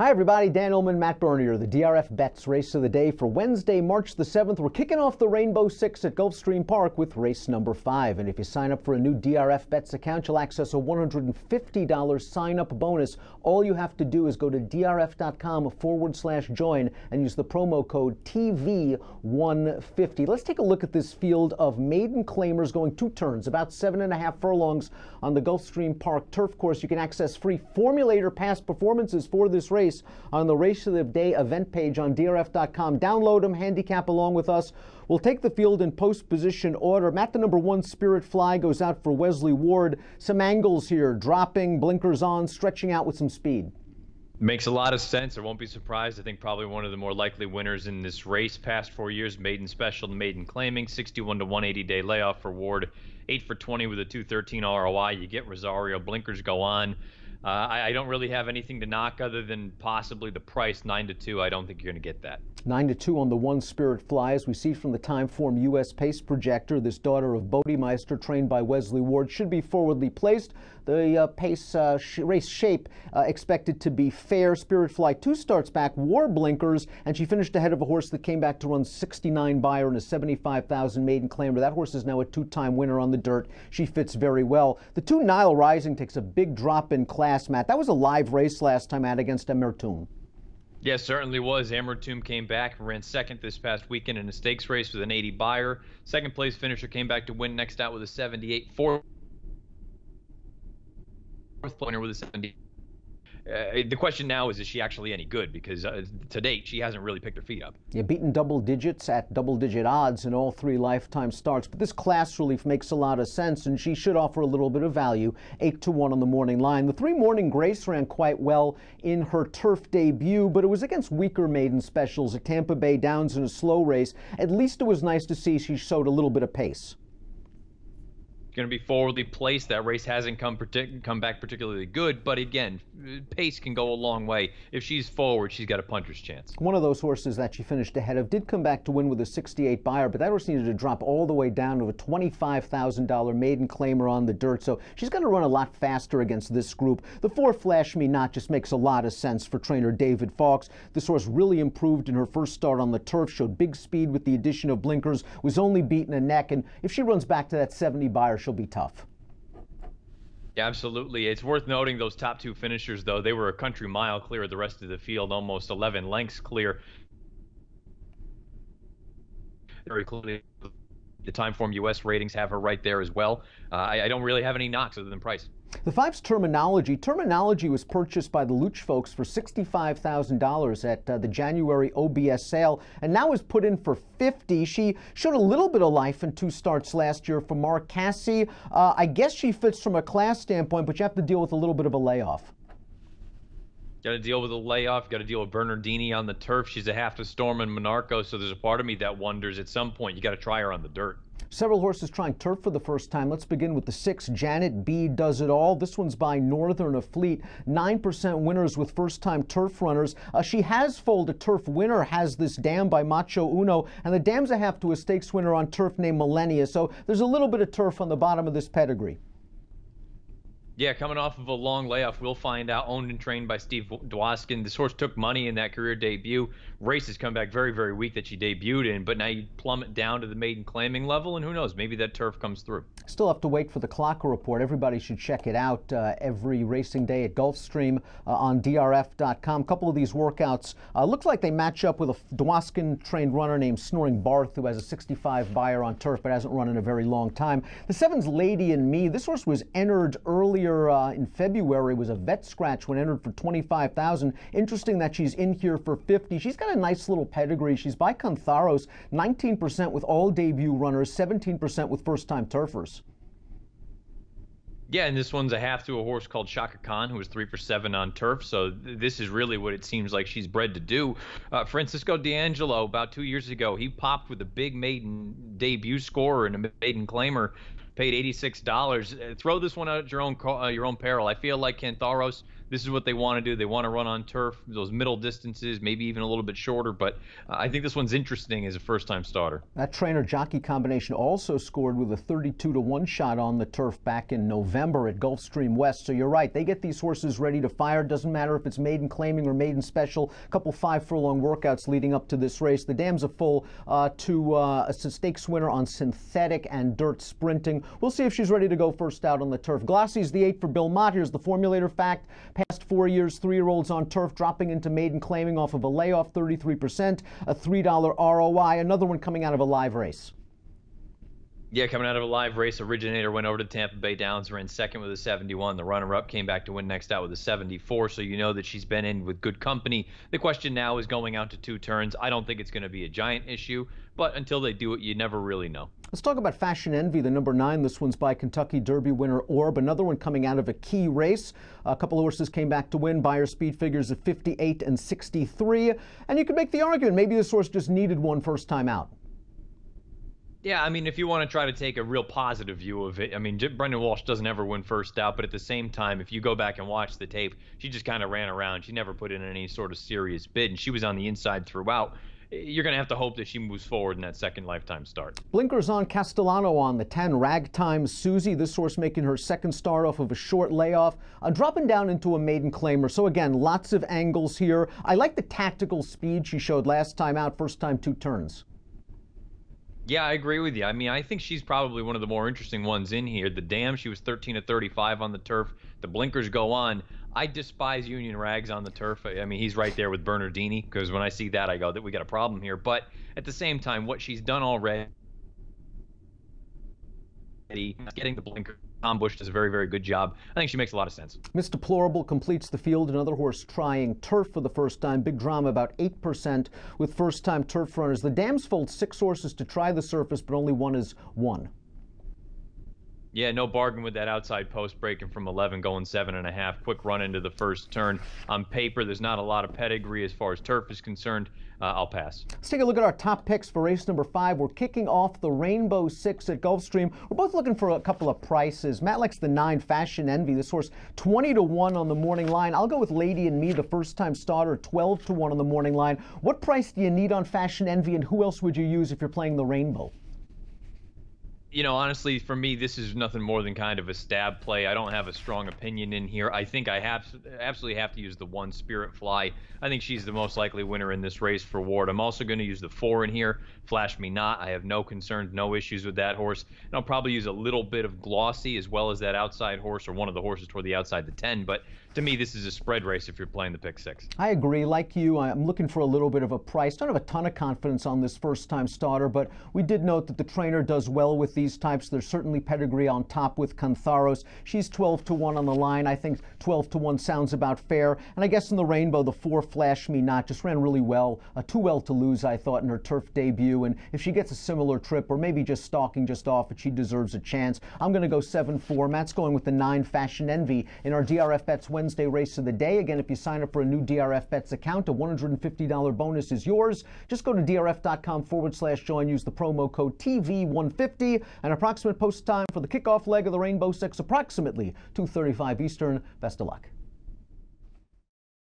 Hi everybody, Dan Ullman, Matt Bernier, the DRF Bets race of the day for Wednesday, March the 7th. We're kicking off the Rainbow Six at Gulfstream Park with race number 5. And if you sign up for a new DRF Bets account, you'll access a $150 sign-up bonus. All you have to do is go to drf.com/join and use the promo code TV150. Let's take a look at this field of maiden claimers going 2 turns, about 7.5 furlongs on the Gulfstream Park turf course. You can access free formulator past performances for this race on the Race of the Day event page on drf.com. Download them, handicap along with us. We'll take the field in post position order. Matt, the number 1 Spirit Fly goes out for Wesley Ward. Some angles here, dropping, blinkers on, stretching out with some speed. Makes a lot of sense. I won't be surprised. I think probably one of the more likely winners in this race past 4 years. Maiden special to maiden claiming, 61 to 180 day layoff for Ward, 8 for 20 with a 213 ROI. You get Rosario, blinkers go on. I don't really have anything to knock other than possibly the price, 9 to 2. I don't think you're going to get that. 9 to 2 on the 1 Spirit Fly. As we see from the Timeform U.S. pace projector, this daughter of Bodemeister, trained by Wesley Ward, should be forwardly placed. The pace race shape expected to be fair. Spirit Fly 2 starts back, wore blinkers, and she finished ahead of a horse that came back to run 69 by her in a 75,000 maiden claimer. That horse is now a 2-time winner on the dirt. She fits very well. The 2 Nile Rising takes a big drop in class, Matt. That was a live race last time out against Emertoon. Yes, certainly was. Amertum came back, ran second this past weekend in a stakes race with an 80 buyer. Second place finisher came back to win next out with a 78. Fourth pointer with a 70. The question now is she actually any good? Because to date, she hasn't really picked her feet up. Yeah, beaten double digits at double-digit odds in all 3 lifetime starts. But this class relief makes a lot of sense, and she should offer a little bit of value. 8 to 1 on the morning line. The 3 Morning Grace ran quite well in her turf debut, but it was against weaker maiden specials at Tampa Bay Downs in a slow race. At least it was nice to see she showed a little bit of pace. Going to be forwardly placed. That race hasn't come back particularly good, but again, pace can go a long way. If she's forward, she's got a puncher's chance. One of those horses that she finished ahead of did come back to win with a 68 buyer, but that horse needed to drop all the way down to a $25,000 maiden claimer on the dirt, so she's going to run a lot faster against this group. The 4 Flash Me Not just makes a lot of sense for trainer David Fawkes. This horse really improved in her first start on the turf, showed big speed with the addition of blinkers, was only beaten a neck, and if she runs back to that 70 buyer, she'll be tough. Yeah, absolutely. It's worth noting those top 2 finishers, though. They were a country mile clear of the rest of the field, almost 11 lengths clear. Very clearly, the Timeform U.S. ratings have her right there as well. I don't really have any knocks other than price. The 5's Terminology. Terminology was purchased by the Luch folks for $65,000 at the January OBS sale, and now is put in for $50,000. She showed a little bit of life in 2 starts last year for Mark Cassie. I guess she fits from a class standpoint, but you have to deal with a little bit of a layoff. Got to deal with a layoff. Got to deal with Bernardini on the turf. She's a half to Storm and Monarco, so there's a part of me that wonders at some point you got to try her on the dirt. Several horses trying turf for the first time. Let's begin with the 6, Janet B Does It All. This one's by Northern of Fleet. 9% winners with first-time turf runners. She has folded turf winner, has this dam by Macho Uno, and the dam's a half to a stakes winner on turf named Millennia. So there's a little bit of turf on the bottom of this pedigree. Yeah, coming off of a long layoff, we'll find out. Owned and trained by Steve Dwoskin. This horse took money in that career debut. Race has come back very, very weak that she debuted in, but now you plummet down to the maiden claiming level, and who knows, maybe that turf comes through. Still have to wait for the Clocker report. Everybody should check it out every racing day at Gulfstream on drf.com. A couple of these workouts look like they match up with a Dwoskin-trained runner named Snoring Barth, who has a 65 buyer on turf, but hasn't run in a very long time. The 7's Lady and Me. This horse was entered earlier in February, was a vet scratch when entered for $25,000. Interesting that she's in here for $50,000. She's got a nice little pedigree. She's by Cantharos, 19% with all debut runners, 17% with first-time turfers. Yeah, and this one's a half to a horse called Shaka Khan, who was 3 for 7 on turf. So this is really what it seems like she's bred to do. Francisco D'Angelo, about 2 years ago, he popped with a big maiden debut scorer and a maiden claimer. Paid $86. Throw this one out at your own peril. I feel like Cantharos This is what they want to do. They want to run on turf, those middle distances, maybe even a little bit shorter. But I think this one's interesting as a first-time starter. That trainer-jockey combination also scored with a 32-1 shot on the turf back in November at Gulfstream West. So you're right. They get these horses ready to fire. Doesn't matter if it's maiden claiming or maiden special. A couple 5-furlong workouts leading up to this race. The dam's a full to a stakes winner on synthetic and dirt sprinting. We'll see if she's ready to go first out on the turf. Glossy's the 8 for Bill Mott. Here's the formulator fact. Past 4 years, 3-year-olds on turf dropping into maiden claiming off of a layoff, 33%, a $3 ROI. Another one coming out of a live race. Yeah, coming out of a live race, Originator went over to Tampa Bay Downs, ran second with a 71. The runner-up came back to win next out with a 74, so you know that she's been in with good company. The question now is going out to 2 turns. I don't think it's going to be a giant issue, but until they do it, you never really know. Let's talk about Fashion Envy, the number 9. This one's by Kentucky Derby winner Orb. Another one coming out of a key race. A couple of horses came back to win. Buyer speed figures of 58 and 63. And you could make the argument maybe this horse just needed one first time out. Yeah, I mean, if you want to try to take a real positive view of it, I mean, Brendan Walsh doesn't ever win first out, but at the same time, if you go back and watch the tape, she just kind of ran around. She never put in any sort of serious bid, and she was on the inside throughout. You're going to have to hope that she moves forward in that second lifetime start. Blinkers on Castellano on the 10, Ragtime Susie. This horse making her second start off of a short layoff, dropping down into a maiden claimer. So again, lots of angles here. I like the tactical speed she showed last time out, first time 2 turns. Yeah, I agree with you. I mean, I think she's probably one of the more interesting ones in here. The Dam, she was 13 of 35 on the turf. The blinkers go on. I despise Union Rags on the turf. I mean, he's right there with Bernardini, because when I see that, I go that we got a problem here. But at the same time, what she's done already, getting the blinker. Tom Bush does a very, very good job. I think she makes a lot of sense. Miss Deplorable completes the field. Another horse trying turf for the first time. Big drama, about 8% with first-time turf runners. The Dams fold 6 horses to try the surface, but only one is won. Yeah, no bargain with that outside post, breaking from 11, going 7.5. Quick run into the first turn. On paper, there's not a lot of pedigree as far as turf is concerned. I'll pass. Let's take a look at our top picks for race number 5. We're kicking off the Rainbow 6 at Gulfstream. We're both looking for a couple of prices. Matt likes the 9 Fashion Envy. This horse 20-1 on the morning line. I'll go with Lady and Me, the first-time starter, 12-1 on the morning line. What price do you need on Fashion Envy, and who else would you use if you're playing the Rainbow? You know, honestly, for me, this is nothing more than kind of a stab play. I don't have a strong opinion in here. I think I absolutely have to use the 1 Spirit Fly. I think she's the most likely winner in this race for Ward. I'm also going to use the 4 in here, Flash Me Not. I have no concerns, no issues with that horse. And I'll probably use a little bit of Glossy as well as that outside horse, or one of the horses toward the outside, the 10. But to me, this is a spread race if you're playing the pick 6. I agree. Like you, I'm looking for a little bit of a price. Don't have a ton of confidence on this first-time starter, but we did note that the trainer does well with these types. There's certainly pedigree on top with Cantharos. She's 12-1 on the line. I think 12-1 sounds about fair. And I guess in the Rainbow, the 4 Flash Me Not just ran really well. Too well to lose, I thought, in her turf debut. And if she gets a similar trip, or maybe just stalking just off it, she deserves a chance. I'm going to go 7-4. Matt's going with the 9 Fashion Envy in our DRF Bets Wednesday race of the day. Again, if you sign up for a new DRF Bets account, a $150 bonus is yours. Just go to drf.com/join. Use the promo code TV150. And approximate post time for the kickoff leg of the Rainbow 6, approximately 2:35 Eastern. Best of luck.